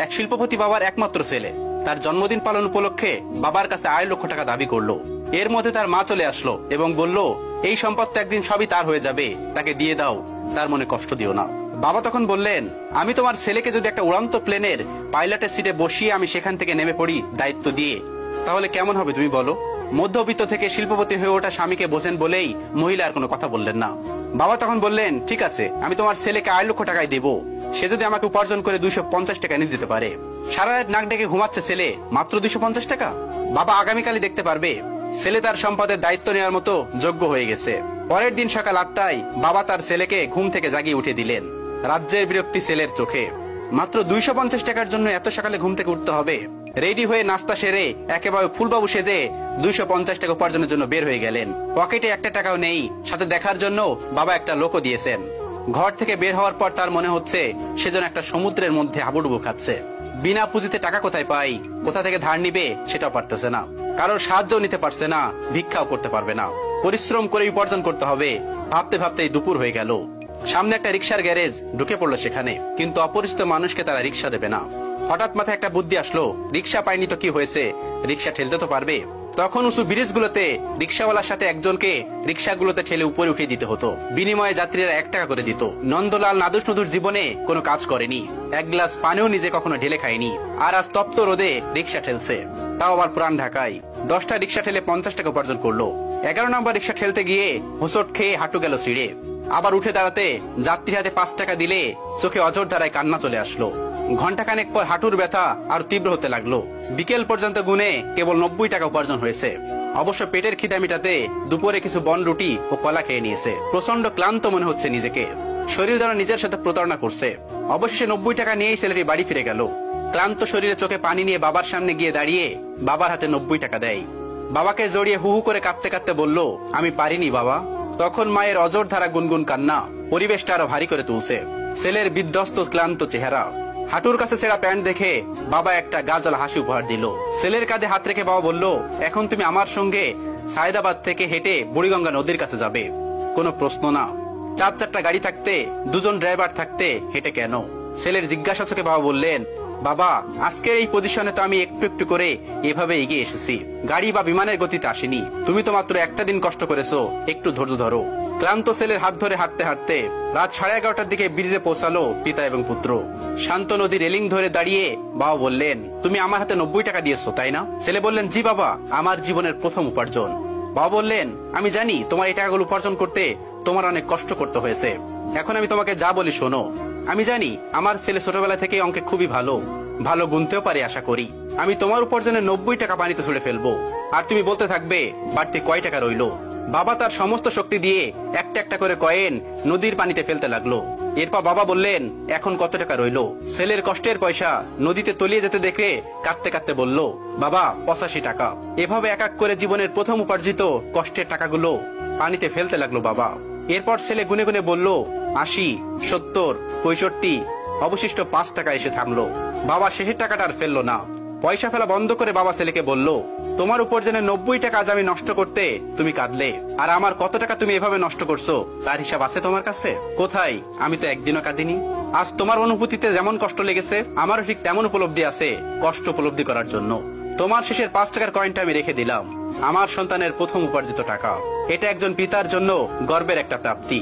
এক শিল্পপতি বাবার একমাত্র ছেলে তার জন্মদিন পালন উপলক্ষে বাবার কাছে 2.5 লক্ষ টাকা দাবি করলো। এর মধ্যে তার মা চলে আসলো এবং বলল, এই সম্পদ তো একদিন সবই তার হয়ে যাবে, তাকে দিয়ে দাও, তার মনে কষ্ট দিও না। বাবা তখন বললেন, আমি তোমার ছেলেকে যদি একটা উড়ান্ত প্লেনের পাইলটের সিটে বসিয়ে আমি সেখান থেকে নেমে পড়ি দায়িত্ব দিয়ে, তাহলে কেমন হবে তুমি বলো? মধ্যবিত্ত থেকে শিল্পপতি হয়ে ওঠা স্বামীকে বোঝেন বলেই মহিলা আর কোনো কথা বললেন না। বাবা তখন বললেন, ঠিক আছে, আমি তোমার ছেলেকে 2.5 লক্ষ টাকায় দেবো, সে যদি আমাকে উপার্জন করে 250 টাকা এনে দিতে পারে। সারা রাত নাক ডেকে ঘুমাচ্ছে ছেলে, মাত্র 250 টাকা। বাবা আগামীকালই দেখতে পারবে ছেলে তার সম্পদের দায়িত্ব নেওয়ার মতো যোগ্য হয়ে গেছে। পরের দিন সকাল 8টায় বাবা তার ছেলেকে ঘুম থেকে জাগিয়ে উঠে দিলেন। রাজ্যের বিরক্তি ছেলের চোখে। মাত্র 250 টাকার জন্য এত সকালে ঘুম থেকে উঠতে হবে? রেডি হয়ে নাস্তা সেরে একেবারে ফুলবাবু সেজে 250 টাকা উপার্জনের জন্য বের হয়ে গেলেন। পকেটে 1 টাকাও নেই, সাথে দেখার জন্য বাবা একটা লোকও দিয়েছেন। ঘর থেকে বের হওয়ার পর তার মনে হচ্ছে সেজন একটা সমুদ্রের মধ্যে হাবুডুবু খাচ্ছে। বিনা পুঁজিতে টাকা কোথায় পাই, কোথা থেকে ধার নিবে সেটাও পারতেছে না, কারোর সাহায্য নিতে পারছে না, ভিক্ষাও করতে পারবে না। পরিশ্রম করে উপার্জন করতে হবে। ভাবতে ভাবতেই দুপুর হয়ে গেল। সামনে একটা রিক্সার গ্যারেজ, ঢুকে পড়লো সেখানে, কিন্তু অপরিচিত মানুষকে তারা রিক্সা দেবে না। হঠাৎ মাথায় একটা বুদ্ধি আসলো, রিক্সা পাইনি তো কি হয়েছে, রিক্সা ঠেলতে তো পারবে। তখন উঁচু ব্রিজগুলোতে রিক্সাওয়ালার সাথে একজনকে রিক্সাগুলোতে ঠেলে উপরে উঠিয়ে দিতে হতো। বিনিময়ে যাত্রীরা 1 টাকা করে দিত। নন্দলাল নাদুস নদুর জীবনে কোনো কাজ করেনি, 1 গ্লাস পানিও নিজে কখনো ঢেলে খায়নি, আর আজ তপ্ত রোদে রিক্সা ঠেলছে, তাও আবার পুরান ঢাকায়। 10টা রিক্সা ঠেলে 50 টাকা উপার্জন করলো। 11 নম্বর রিক্সা ঠেলতে গিয়ে হোঁচট খেয়ে হাঁটু গেল ছিঁড়ে। আবার উঠে দাঁড়াতে যাত্রীর হাতে 5 টাকা দিলে চোখে অঝোর ধারায় কান্না চলে আসলো। ঘন্টাখানেক পর হাঁটুর ব্যথা আর তীব্র হতে লাগলো। বিকেল পর্যন্ত গুনে কেবল 90 টাকা উপার্জন হয়েছে। অবশ্য পেটের খিদা মিটাতে দুপুরে কিছু বন রুটি ও কলা খেয়ে নিয়েছে। প্রচন্ড ক্লান্ত মনে হচ্ছে নিজেকে, শরীর যেন নিজের সাথে প্রতারণা করছে। অবশেষে 90 টাকা নিয়েই ছেলেটি বাড়ি ফিরে গেল। ক্লান্ত শরীরে চোখে পানি নিয়ে বাবার সামনে গিয়ে দাঁড়িয়ে বাবার হাতে 90 টাকা দেয়। বাবাকে জড়িয়ে হু হু করে কাঁদতে কাঁদতে বলল, আমি পারিনি বাবা। তখন মায়ের অজর ধারা গুনগুন কান্না পরিবেশটা আরো ভারী করে তুলছে। ছেলের বিধ্বস্ত ক্লান্ত চেহারা, হাঁটুর কাছে ছেঁড়া প্যান্ট দেখে বাবা একটা গাজলা হাসি উপহার দিল। ছেলের কাঁধে হাত রেখে বাবা বলল, এখন তুমি আমার সঙ্গে সায়দাবাদ থেকে হেঁটে বুড়িগঙ্গা নদীর কাছে যাবে। কোনো প্রশ্ন না। 4-4টা গাড়ি থাকতে, 2জন ড্রাইভার থাকতে হেঁটে কেন? ছেলের জিজ্ঞাসা চোখে বাবা বললেন, বাবা, আজকের এই পজিশনে তো আমি একটু একটু করে এভাবে এগিয়ে এসেছি, গাড়ি বা বিমানের গতিতে আসেনি। তুমি তো মাত্র একটা দিন কষ্ট করেছো, একটু ধৈর্য ধরো। ক্লান্ত ছেলের হাত ধরে হাঁটতে হাঁটতে রাত 11:30টার দিকে ব্রিজে পৌঁছালো পিতা এবং পুত্র। শান্ত নদী রেলিং ধরে দাঁড়িয়ে বাবা বললেন, তুমি আমার হাতে 90 টাকা দিয়েছো তাই না? ছেলে বললেন, জি বাবা, আমার জীবনের প্রথম উপার্জন। বাবা বললেন, আমি জানি তোমার এই টাকাগুলো উপার্জন করতে তোমার অনেক কষ্ট করতে হয়েছে। এখন আমি তোমাকে যা বলি শোনো। আমি জানি আমার ছেলে ছোটবেলা থেকে অঙ্কে খুবই ভালো, ভালো গুনতেও পারে আশা করি। আমি তোমার উপার্জনের 90 টাকা পানিতে ছুড়ে ফেলবো, আর তুমি বলতে থাকবে বাড়তি কয় টাকা রইলো। বাবা তার সমস্ত শক্তি দিয়ে একটা একটা করে কয়েন নদীর পানিতে ফেলতে লাগলো। এরপর বাবা বললেন, এখন কত টাকা রইলো? ছেলের কষ্টের পয়সা নদীতে তলিয়ে যেতে দেখে কাঁদতে কাঁদতে বলল, বাবা 85 টাকা। এভাবে এক এক করে জীবনের প্রথম উপার্জিত কষ্টের টাকাগুলো পানিতে ফেলতে লাগলো বাবা। এরপর ছেলে গুনে গুনে বলল, 80, 70, 65, অবশিষ্ট 5 টাকা এসে থামলো। বাবা শেষের টাকাটা আর ফেললো না। পয়সা ফেলা বন্ধ করে বাবা ছেলেকে বলল, তোমার উপার্জনের 90 টাকা আজ আমি নষ্ট করতে তুমি কাঁদলে, আর আমার কত টাকা তুমি এভাবে নষ্ট করছো তার হিসাব আছে তোমার কাছে? কোথায়? আমি তো একদিনও কাঁদিনি। আজ তোমার অনুভূতিতে যেমন কষ্ট লেগেছে, আমারও ঠিক তেমন উপলব্ধি আছে কষ্ট উপলব্ধি করার জন্য। তোমার শেষের 5 টাকার কয়েনটা আমি রেখে দিলাম, আমার সন্তানের প্রথম উপার্জিত টাকা। এটা একজন পিতার জন্য গর্বের একটা প্রাপ্তি।